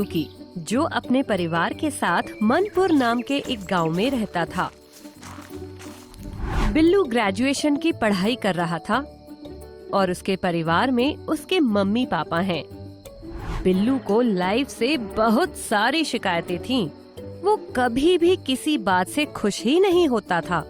की, जो अपने परिवार के साथ मनपुर नाम के एक गांव में रहता था। बिल्लू ग्रेजुएशन की पढ़ाई कर रहा था और उसके परिवार में उसके मम्मी पापा हैं। बिल्लू को लाइफ से बहुत सारी शिकायतें थीं। वो कभी भी किसी बात से खुश ही नहीं होता था।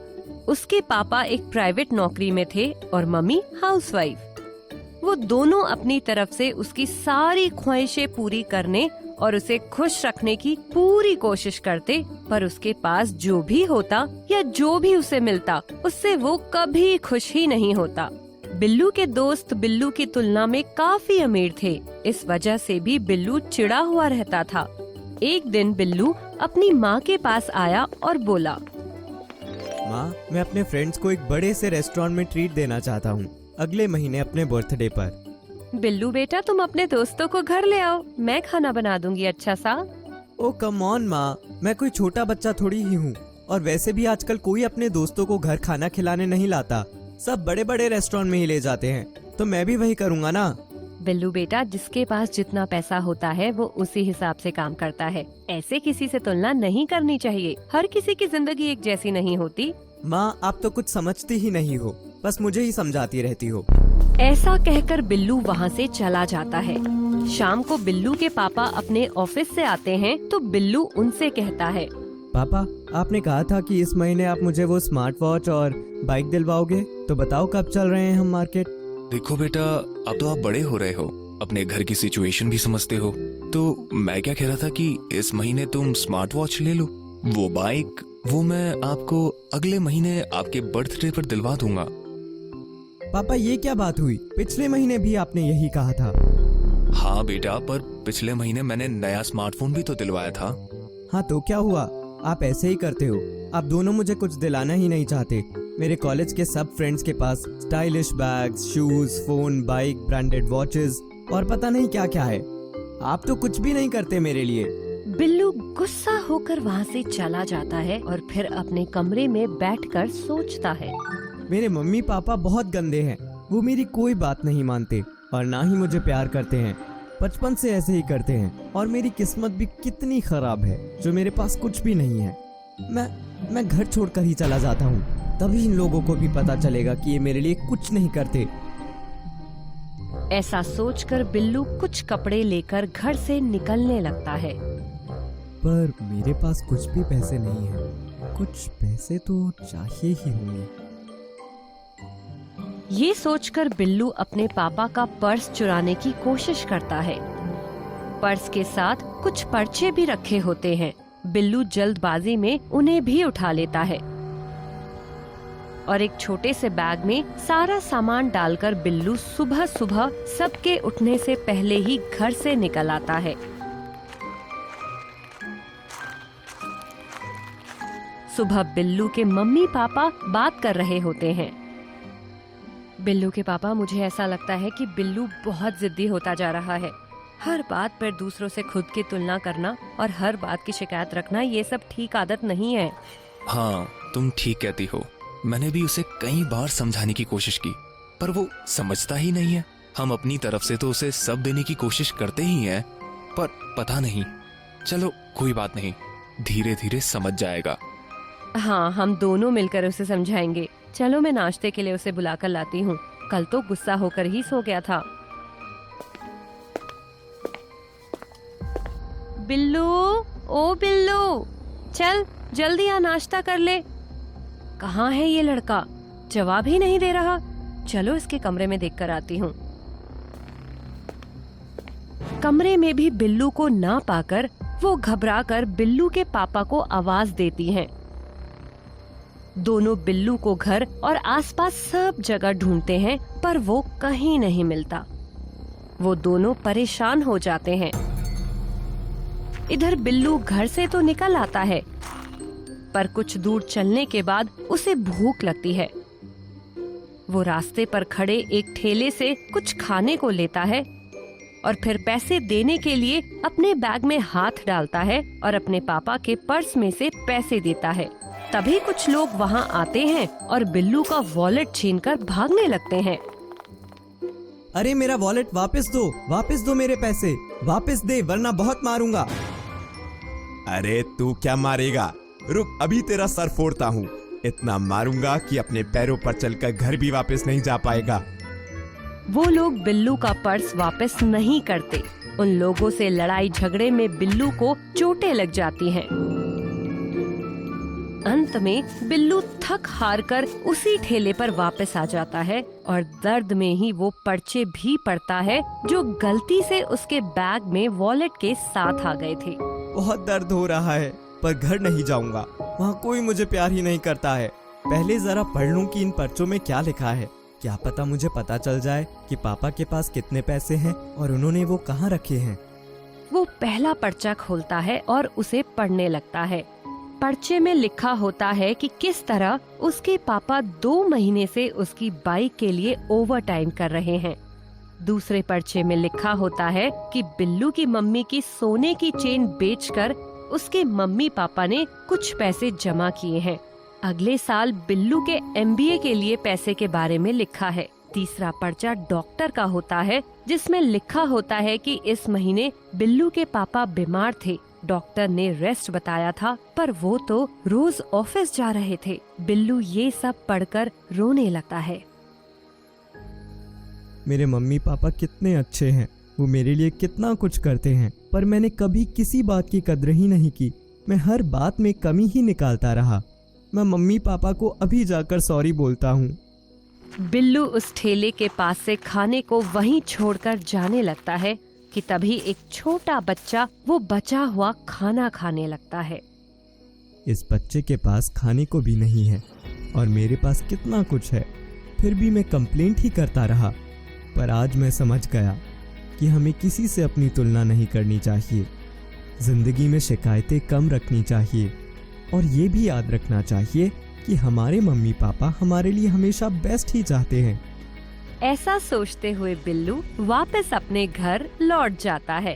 उसके पापा एक प्राइवेट नौकरी में थे और मम्मी हाउसवाइफ। वो दोनों अपनी तरफ से उसकी सारी ख्वाहिशें पूरी करने और उसे खुश रखने की पूरी कोशिश करते, पर उसके पास जो भी होता या जो भी उसे मिलता उससे वो कभी खुश ही नहीं होता। बिल्लू के दोस्त बिल्लू की तुलना में काफी अमीर थे। इस वजह से भी बिल्लू चिढ़ा हुआ रहता था। एक दिन बिल्लू अपनी माँ के पास आया और बोला, माँ, मैं अपने फ्रेंड्स को एक बड़े से रेस्टोरेंट में ट्रीट देना चाहता हूँ अगले महीने अपने बर्थडे पर। बिल्लू बेटा, तुम अपने दोस्तों को घर ले आओ, मैं खाना बना दूंगी अच्छा सा। ओ कम ऑन माँ, मैं कोई छोटा बच्चा थोड़ी ही हूँ। और वैसे भी आजकल कोई अपने दोस्तों को घर खाना खिलाने नहीं लाता। सब बड़े बड़े रेस्टोरेंट में ही ले जाते हैं, तो मैं भी वही करूँगा ना। बिल्लू बेटा, जिसके पास जितना पैसा होता है वो उसी हिसाब से काम करता है। ऐसे किसी से तुलना नहीं करनी चाहिए। हर किसी की जिंदगी एक जैसी नहीं होती। माँ, आप तो कुछ समझती ही नहीं हो, बस मुझे ही समझाती रहती हो। ऐसा कहकर बिल्लू वहाँ से चला जाता है। शाम को बिल्लू के पापा अपने ऑफिस से आते हैं तो बिल्लू उनसे कहता है, पापा, आपने कहा था कि इस महीने आप मुझे वो स्मार्ट वॉच और बाइक दिलवाओगे, तो बताओ कब चल रहे हैं हम मार्केट। देखो बेटा, अब तो आप बड़े हो रहे हो, अपने घर की सिचुएशन भी समझते हो। तो मैं क्या कह रहा था कि इस महीने तुम स्मार्ट वॉच ले लो। वो बाइक, वो मैं आपको अगले महीने आपके बर्थडे पर दिलवा दूंगा। पापा, ये क्या बात हुई? पिछले महीने भी आपने यही कहा था। हाँ बेटा, पर पिछले महीने मैंने नया स्मार्टफोन भी तो दिलवाया था। हाँ तो क्या हुआ? आप ऐसे ही करते हो। आप दोनों मुझे कुछ दिलाना ही नहीं चाहते। मेरे कॉलेज के सब फ्रेंड्स के पास stylish bags, shoes, phone, bike, branded watches और पता नहीं क्या क्या है। आप तो कुछ भी नहीं करते मेरे लिए। बिल्लू गुस्सा होकर वहाँ से चला जाता है और फिर अपने कमरे में बैठकर सोचता है, मेरे मम्मी पापा बहुत गंदे हैं। वो मेरी कोई बात नहीं मानते और ना ही मुझे प्यार करते हैं। बचपन से ऐसे ही करते हैं और मेरी किस्मत भी कितनी खराब है जो मेरे पास कुछ भी नहीं है। मैं घर छोड़कर ही चला जाता हूँ, तभी इन लोगों को भी पता चलेगा कि ये मेरे लिए कुछ नहीं करते। ऐसा सोचकर बिल्लू कुछ कपड़े लेकर घर से निकलने लगता है। पर मेरे पास कुछ भी पैसे नहीं हैं। कुछ पैसे तो चाहिए ही होंगे। ये सोचकर बिल्लू अपने पापा का पर्स चुराने की कोशिश करता है। पर्स के साथ कुछ पर्चे भी रखे होते हैं। बिल्लू जल्दबाजी में उन्हें भी उठा लेता है और एक छोटे से बैग में सारा सामान डालकर बिल्लू सुबह सुबह सबके उठने से पहले ही घर से निकल आता है। सुबह बिल्लू के मम्मी पापा बात कर रहे होते हैं। बिल्लू के पापा, मुझे ऐसा लगता है कि बिल्लू बहुत जिद्दी होता जा रहा है। हर बात पर दूसरों से खुद की तुलना करना और हर बात की शिकायत रखना, ये सब ठीक आदत नहीं है। हाँ, तुम ठीक कहती हो। मैंने भी उसे कई बार समझाने की कोशिश की, पर वो समझता ही नहीं है। हम अपनी तरफ से तो उसे सब देने की कोशिश करते ही हैं, पर पता नहीं। चलो कोई बात नहीं, धीरे धीरे समझ जाएगा। हाँ, हम दोनों मिलकर उसे समझाएंगे। चलो, मैं नाश्ते के लिए उसे बुलाकर लाती हूँ। कल तो गुस्सा होकर ही सो गया था। बिल्लू, ओ बिल्लू, चल जल्दी आ, नाश्ता कर ले। कहाँ है ये लड़का? जवाब ही नहीं दे रहा। चलो इसके कमरे में देखकर आती हूँ। कमरे में भी बिल्लू को ना पाकर वो घबराकर बिल्लू के पापा को आवाज देती हैं। दोनों बिल्लू को घर और आसपास सब जगह ढूंढते हैं, पर वो कहीं नहीं मिलता। वो दोनों परेशान हो जाते हैं। इधर बिल्लू घर से तो निकल आता है, पर कुछ दूर चलने के बाद उसे भूख लगती है। वो रास्ते पर खड़े एक ठेले से कुछ खाने को लेता है और फिर पैसे देने के लिए अपने बैग में हाथ डालता है और अपने पापा के पर्स में से पैसे देता है। तभी कुछ लोग वहाँ आते हैं और बिल्लू का वॉलेट छीनकर भागने लगते हैं। अरे मेरा वॉलेट वापस दो मेरे पैसे, वापस दे वरना बहुत मारूंगा। अरे तू क्या मारेगा, रुक अभी तेरा सर फोड़ता हूँ। इतना मारूंगा कि अपने पैरों पर चलकर घर भी वापस नहीं जा पाएगा। वो लोग बिल्लू का पर्स वापस नहीं करते। उन लोगों से लड़ाई झगड़े में बिल्लू को चोटें लग जाती हैं। अंत में बिल्लू थक हार कर उसी ठेले पर वापस आ जाता है और दर्द में ही वो पर्चे भी पड़ता है जो गलती से उसके बैग में वॉलेट के साथ आ गए थे। बहुत दर्द हो रहा है पर घर नहीं जाऊंगा, वहाँ कोई मुझे प्यार ही नहीं करता है। पहले जरा पढ़ लूं कि इन पर्चों में क्या लिखा है। क्या पता मुझे पता चल जाए कि पापा के पास कितने पैसे हैं और उन्होंने वो कहाँ रखे हैं। वो पहला पर्चा खोलता है और उसे पढ़ने लगता है। पर्चे में लिखा होता है कि किस तरह उसके पापा 2 महीने से उसकी बाइक के लिए ओवर टाइम कर रहे हैं। दूसरे पर्चे में लिखा होता है कि बिल्लू की मम्मी की सोने की चेन बेचकर उसके मम्मी पापा ने कुछ पैसे जमा किए हैं। अगले साल बिल्लू के MBA के लिए पैसे के बारे में लिखा है। तीसरा पर्चा डॉक्टर का होता है जिसमें लिखा होता है कि इस महीने बिल्लू के पापा बीमार थे। डॉक्टर ने रेस्ट बताया था पर वो तो रोज ऑफिस जा रहे थे। बिल्लू ये सब पढ़कर रोने लगता है। मेरे मम्मी पापा कितने अच्छे हैं, वो मेरे लिए कितना कुछ करते हैं, पर मैंने कभी किसी बात की कद्र ही नहीं की। मैं हर बात में कमी ही निकालता रहा। मैं मम्मी पापा को अभी जाकर सॉरी बोलता हूँ। बिल्लू उस ठेले के पास से खाने को वहीं छोड़कर जाने लगता है कि तभी एक छोटा बच्चा वो बचा हुआ खाना खाने लगता है। इस बच्चे के पास खाने को भी नहीं है और मेरे पास कितना कुछ है, फिर भी मैं कंप्लेंट ही करता रहा। पर आज मैं समझ गया कि हमें किसी से अपनी तुलना नहीं करनी चाहिए। जिंदगी में शिकायतें कम रखनी चाहिए और ये भी याद रखना चाहिए कि हमारे मम्मी पापा हमारे लिए हमेशा बेस्ट ही चाहते हैं। ऐसा सोचते हुए बिल्लू वापस अपने घर लौट जाता है।